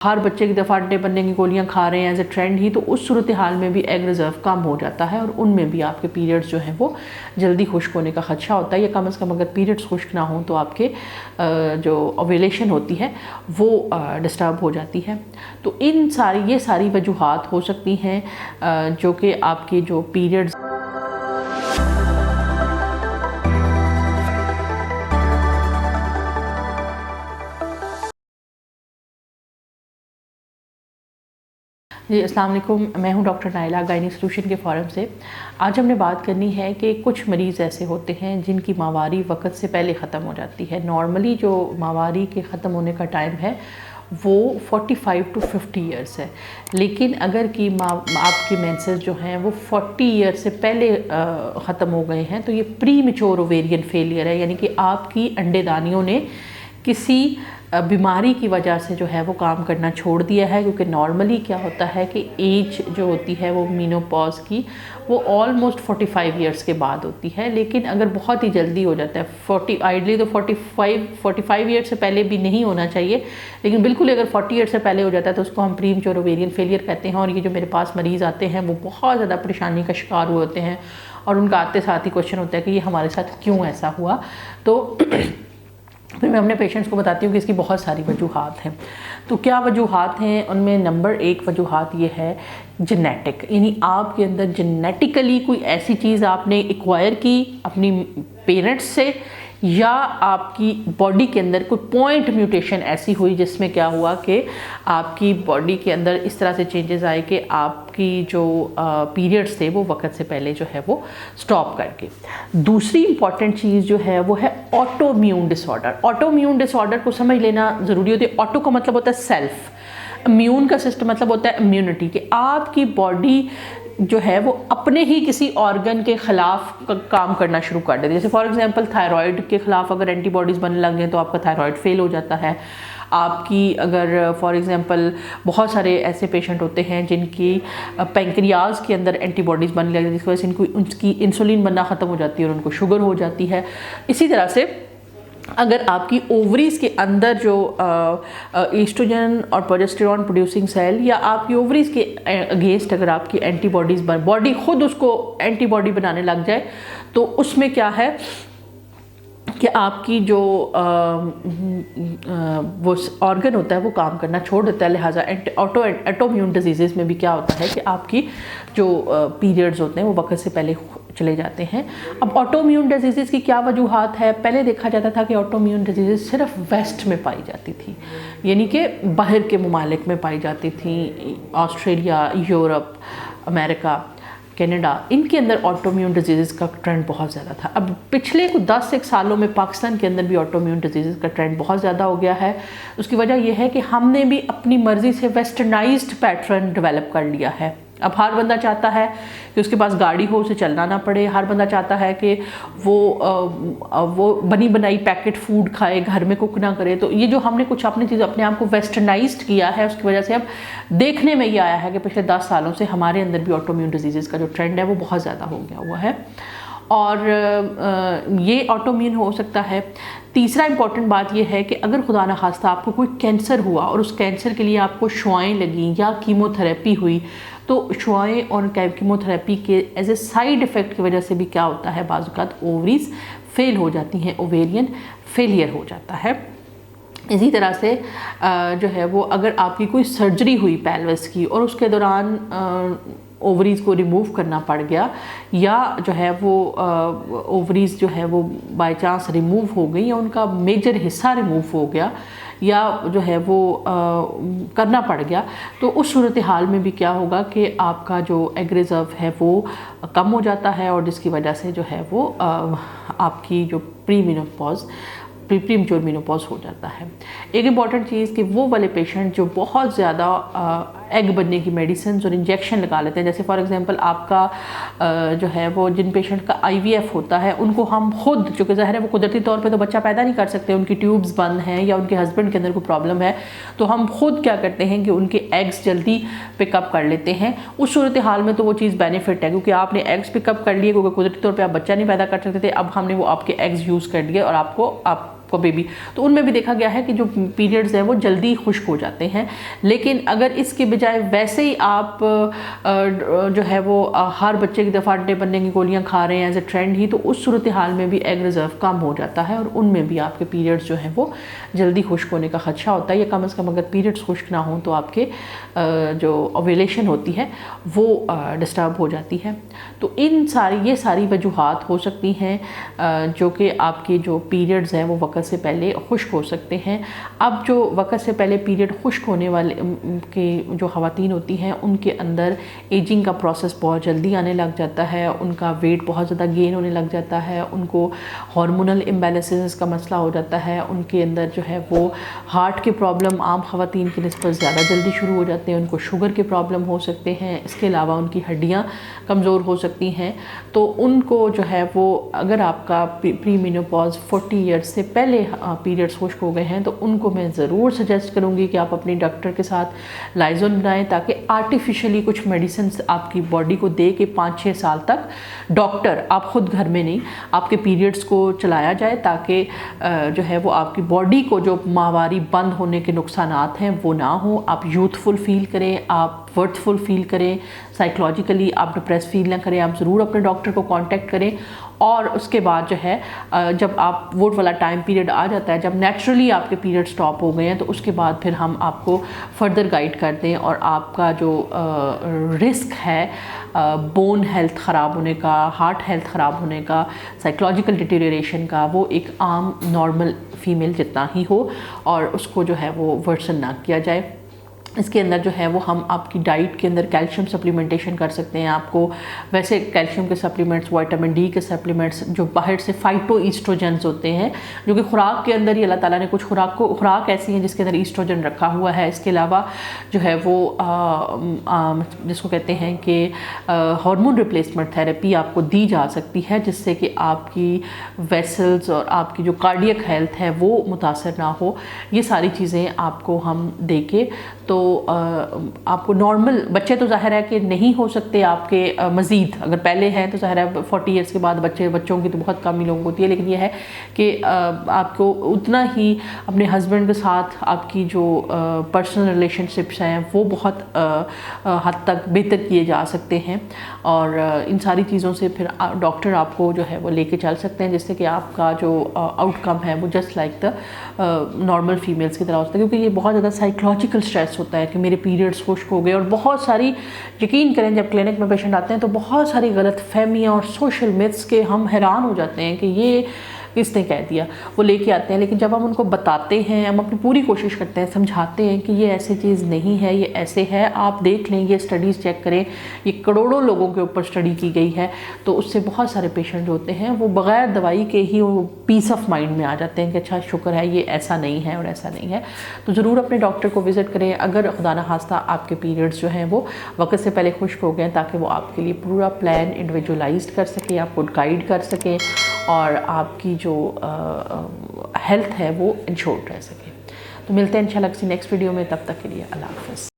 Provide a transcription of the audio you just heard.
हर बच्चे की दफ़ा अंडे बनने की गोलियां खा रहे हैं एज ए ट्रेंड ही, तो उस सूरत हाल में भी एग रिज़र्व कम हो जाता है और उनमें भी आपके पीरियड्स जो हैं वो जल्दी खुश्क होने का खदशा होता है, या कम से कम अगर पीरियड्स खुश्क ना हों तो आपके जो ओव्यूलेशन होती है वो डिस्टर्ब हो जाती है। तो ये सारी वजूहात हो सकती हैं जो कि आपके जो पीरियड्स जी अस्सलाम वालेकुम, मैं हूं डॉक्टर नाइला गायनी सोल्यूशन के फ़ोरम से। आज हमने बात करनी है कि कुछ मरीज़ ऐसे होते हैं जिनकी माहवारी वक़्त से पहले ख़त्म हो जाती है। नॉर्मली जो माहवारी के ख़त्म होने का टाइम है वो 45 टू 50 ईयर्स है, लेकिन अगर कि आपकी मेंसेस जो हैं वो 40 ईयर से पहले ख़त्म हो गए हैं तो ये प्री मैच्योर ओवेरियन फेलियर है, यानी कि आपकी अंडेदानियों ने किसी बीमारी की वजह से जो है वो काम करना छोड़ दिया है। क्योंकि नॉर्मली क्या होता है कि एज जो होती है वो मीनोपॉज की वो ऑलमोस्ट 45 ईयर्स के बाद होती है, लेकिन अगर बहुत ही जल्दी हो जाता है 40 आइडली तो 45 ईयर से पहले भी नहीं होना चाहिए, लेकिन बिल्कुल अगर 40 ईयर से पहले हो जाता है तो उसको हम प्री मैच्योर ओवेरियन फेलियर कहते हैं। और ये जो मेरे पास मरीज़ आते हैं वो बहुत ज़्यादा परेशानी का शिकार हुए होते हैं और उनका आते साथ ही क्वेश्चन होता है कि ये हमारे साथ क्यों ऐसा हुआ। तो फिर मैं अपने पेशेंट्स को बताती हूँ कि इसकी बहुत सारी वजूहात हैं। तो क्या वजूहात हैं, उनमें नंबर 1 वजूहात ये है जेनेटिक, यानी आपके अंदर जेनेटिकली कोई ऐसी चीज़ आपने एक्वायर की अपनी पेरेंट्स से, या आपकी बॉडी के अंदर कोई पॉइंट म्यूटेशन ऐसी हुई जिसमें क्या हुआ कि आपकी बॉडी के अंदर इस तरह से चेंजेस आए कि आपकी जो पीरियड्स थे वो वक्त से पहले जो है वो स्टॉप करके। दूसरी इंपॉर्टेंट चीज़ जो है वो है ऑटोइम्यून डिसऑर्डर। ऑटोइम्यून डिसऑर्डर को समझ लेना ज़रूरी होती है। ऑटो का मतलब होता है सेल्फ, इम्यून का सिस्टम मतलब होता है इम्यूनिटी, कि आपकी बॉडी जो है वो अपने ही किसी ऑर्गन के ख़िलाफ़ काम करना शुरू कर देती है। जैसे फॉर एग्जांपल थायराइड के ख़िलाफ़ अगर एंटीबॉडीज़ बनने लग जाए तो आपका थायराइड फेल हो जाता है। आपकी अगर फॉर एग्जांपल बहुत सारे ऐसे पेशेंट होते हैं जिनकी पैंक्रियाज के अंदर एंटीबॉडीज़ बनने लग जाती है, जिसकी वजह से उनकी इंसुलिन बनना ख़त्म हो जाती है और उनको शुगर हो जाती है। इसी तरह से अगर आपकी ओवरीज़ के अंदर जो एस्ट्रोजन और प्रोजेस्टेरॉन प्रोड्यूसिंग सेल या आपकी ओवरीज़ के अगेंस्ट अगर आपकी एंटीबॉडीज़ बॉडी खुद उसको एंटीबॉडी बनाने लग जाए तो उसमें क्या है कि आपकी जो वो ऑर्गन होता है वो काम करना छोड़ देता है। लिहाजा ऑटोइम्यून डिजीज़ में भी क्या होता है कि आपकी जो पीरियड्स होते हैं वो वक्त से पहले चले जाते हैं। अब ऑटोइम्यून डिजीज़ की क्या वजूहात है? पहले देखा जाता था कि ऑटोइम्यून डिजीज़ सिर्फ वेस्ट में पाई जाती थी, यानी कि बाहर के ममालिक में पाई जाती थी, ऑस्ट्रेलिया, यूरोप, अमेरिका, कनाडा, इनके अंदर ऑटोइम्यून डिजीज़ का ट्रेंड बहुत ज़्यादा था। अब पिछले कुछ 10 सालों में पाकिस्तान के अंदर भी ऑटोइम्यून डिजीज़ का ट्रेंड बहुत ज़्यादा हो गया है। उसकी वजह यह है कि हमने भी अपनी मर्ज़ी से वेस्टर्नाइज्ड पैटर्न डेवलप कर लिया है। अब हर बंदा चाहता है कि उसके पास गाड़ी हो, उसे चलना ना पड़े। हर बंदा चाहता है कि वो बनी बनाई पैकेट फूड खाए, घर में कुक ना करे। तो ये जो हमने कुछ अपनी चीज़ अपने आप को वेस्टर्नाइज्ड किया है, उसकी वजह से अब देखने में ये आया है कि पिछले 10 सालों से हमारे अंदर भी ऑटोइम्यून डिजीज़ का जो ट्रेंड है वो बहुत ज़्यादा हो गया हुआ है और ये ऑटोइम्यून हो सकता है। तीसरा इंपॉर्टेंट बात यह है कि अगर खुदा न खास्ता आपको कोई कैंसर हुआ और उस कैंसर के लिए आपको शुआएं लगी या कीमोथेरेपी हुई, तो शुआएं और कीमोथेरेपी के एज ए साइड इफ़ेक्ट की वजह से भी क्या होता है, बाज़ औक़ात ओवरीज फेल हो जाती हैं, ओवेरियन फेलियर हो जाता है। इसी तरह से जो है वो अगर आपकी कोई सर्जरी हुई पेल्विस की और उसके दौरान ओवरीज़ को रिमूव करना पड़ गया, या जो है वो ओवरीज़ जो है वो बाय चांस रिमूव हो गई या उनका मेजर हिस्सा रिमूव हो गया या जो है वो करना पड़ गया, तो उस सूरत हाल में भी क्या होगा कि आपका जो एग रिज़र्व है वो कम हो जाता है और जिसकी वजह से जो है वो आपकी जो प्री मैच्योर मेनोपॉज हो जाता है। एक इम्पॉर्टेंट चीज़ कि वो वाले पेशेंट जो बहुत ज़्यादा एग बनने की मेडिसिन और इंजेक्शन लगा लेते हैं, जैसे फॉर एग्जांपल आपका जो है वो जिन पेशेंट का IVF होता है उनको हम खुद, जो कि ज़ाहिर है वो कुदरती तौर पे तो बच्चा पैदा नहीं कर सकते, उनकी ट्यूब्स बंद हैं या उनके हस्बैंड के अंदर कोई प्रॉब्लम है, तो हम खुद क्या करते हैं कि उनके एग्स जल्दी पिकअप कर लेते हैं। उस सूरत हाल में तो वो चीज़ बेनिफिट है क्योंकि आपने एग्स पिकअप कर लिए, क्योंकि कुदरती तौर पर आप बच्चा नहीं पैदा कर सकते थे, अब हमने वो आपके एग्स यूज़ कर लिए और आप आपका बेबी, तो उनमें भी देखा गया है कि जो पीरियड्स हैं वो जल्दी खुश्क हो जाते हैं। लेकिन अगर इसके बजाय वैसे ही आप जो है वो हर बच्चे की दफ़ा अंडे बनने की गोलियां खा रहे हैं एज ए ट्रेंड ही, तो उस सूरत हाल में भी एग रिज़र्व कम हो जाता है और उनमें भी आपके पीरियड्स जो हैं वो जल्दी खुश्क होने का खदशा होता है, या कम से कम अगर पीरियड्स खुश्क ना हों तो आपके जो ओव्यूलेशन होती है वो डिस्टर्ब हो जाती है। तो ये सारी वजूहात हो सकती हैं जो कि आपके जो पीरियड्स हैं वो वक़्त से पहले खुश्क हो सकते हैं। अब जो वक़्त से पहले पीरियड खुश्क होने वाले के जो ख़वातीन होती हैं उनके अंदर एजिंग का प्रोसेस बहुत जल्दी आने लग जाता है, उनका वेट बहुत ज़्यादा गेन होने लग जाता है, उनको हार्मोनल इम्बैलेंसेस का मसला हो जाता है, उनके अंदर जो है वो हार्ट के प्रॉब्लम आम ख़वातीन की निस्बत ज़्यादा जल्दी शुरू हो जाते हैं, उनको शुगर के प्रॉब्लम हो सकते हैं, इसके अलावा उनकी हड्डियाँ कमज़ोर हो सकती हैं। तो उनको जो है वो अगर आपका प्री मेनोपॉज 40 ईयर्स से पहले पीरियड्स खुश्क हो गए हैं तो उनको मैं ज़रूर सजेस्ट करूँगी कि आप अपने डॉक्टर के साथ लाइजोन बनाएं, ताकि आर्टिफिशियली कुछ मेडिसिन आपकी बॉडी को दे के 5-6 साल तक डॉक्टर, आप ख़ुद घर में नहीं, आपके पीरियड्स को चलाया जाए, ताकि जो है वो आपकी बॉडी को जो माहवारी बंद होने के नुकसानात हैं वो ना हो, आप यूथफुल फील करें, आप वर्थफुल फील करें, साइकोलॉजिकली आप डिप्रेस फील ना करें। आप ज़रूर अपने डॉक्टर को कांटेक्ट करें और उसके बाद जो है जब आप वो वाला टाइम पीरियड आ जाता है, जब नेचुरली आपके पीरियड स्टॉप हो गए हैं, तो उसके बाद फिर हम आपको फर्दर गाइड कर दें और आपका जो रिस्क है बोन हेल्थ ख़राब होने का, हार्ट हेल्थ ख़राब होने का, साइकोलॉजिकल डिटेरियोरेशन का, वो एक आम नॉर्मल फीमेल जितना ही हो और उसको जो है वो वर्सन ना किया जाए। इसके अंदर जो है वो हम आपकी डाइट के अंदर कैल्शियम सप्लीमेंटेशन कर सकते हैं। आपको वैसे कैल्शियम के सप्लीमेंट्स, विटामिन डी के सप्लीमेंट्स जो बाहर से फाइटो ईस्ट्रोजेंस होते हैं, जो कि खुराक के अंदर ही अल्लाह ताला ने कुछ खुराक ऐसी हैं जिसके अंदर ईस्ट्रोजन रखा हुआ है। इसके अलावा जो है वो जिसको कहते हैं कि हार्मोन रिप्लेसमेंट थेरेपी आपको दी जा सकती है, जिससे कि आपकी वेसल्स और आपकी जो कार्डियक हेल्थ है वो मुतासर ना हो। ये सारी चीज़ें आपको हम देके तो आपको नॉर्मल बच्चे तो ज़ाहिर है कि नहीं हो सकते आपके मज़ीद, अगर पहले हैं तो ज़ाहिर है 40 ईयर्स के बाद बच्चों की तो बहुत कम ही लोगों को होती है, लेकिन यह है कि आपको उतना ही अपने हस्बैंड के साथ आपकी जो पर्सनल रिलेशनशिप्स हैं वो बहुत हद तक बेहतर किए जा सकते हैं और इन सारी चीज़ों से फिर डॉक्टर आपको जो है वो लेके चल सकते हैं, जिससे कि आपका जो आउटकम है वो just like the normal females की तरह होता है। क्योंकि ये बहुत ज़्यादा साइकोलॉजिकल स्ट्रेस होता है कि मेरे पीरियड्स खुश्क हो गए, और बहुत सारी, यकीन करें जब क्लिनिक में पेशेंट आते हैं तो बहुत सारी गलत फहमियाँ और सोशल मिथ्स के हम हैरान हो जाते हैं कि ये किसने कह दिया, वो लेके आते हैं। लेकिन जब हम उनको बताते हैं, हम अपनी पूरी कोशिश करते हैं, समझाते हैं कि ये ऐसी चीज़ नहीं है, ये ऐसे है, आप देख लें, ये स्टडीज़ चेक करें, ये करोड़ों लोगों के ऊपर स्टडी की गई है, तो उससे बहुत सारे पेशेंट होते हैं वो बग़ैर दवाई के ही वो पीस ऑफ माइंड में आ जाते हैं कि अच्छा शुक्र है ये ऐसा नहीं है और ऐसा नहीं है। तो ज़रूर अपने डॉक्टर को विज़िट करें अगर खुदा न खास्ता आपके पीरियड्स जो हैं वो वक्त से पहले खुश्क हो गए, ताकि वो आपके लिए पूरा प्लान इंडिविजुअलाइज्ड कर सकें, आपको गाइड कर सकें और आपकी जो हेल्थ है वो इंश्योर्ड रह सके। तो मिलते हैं इंशाल्लाह किसी नेक्स्ट वीडियो में, तब तक के लिए अल्लाह हाफ़िज़।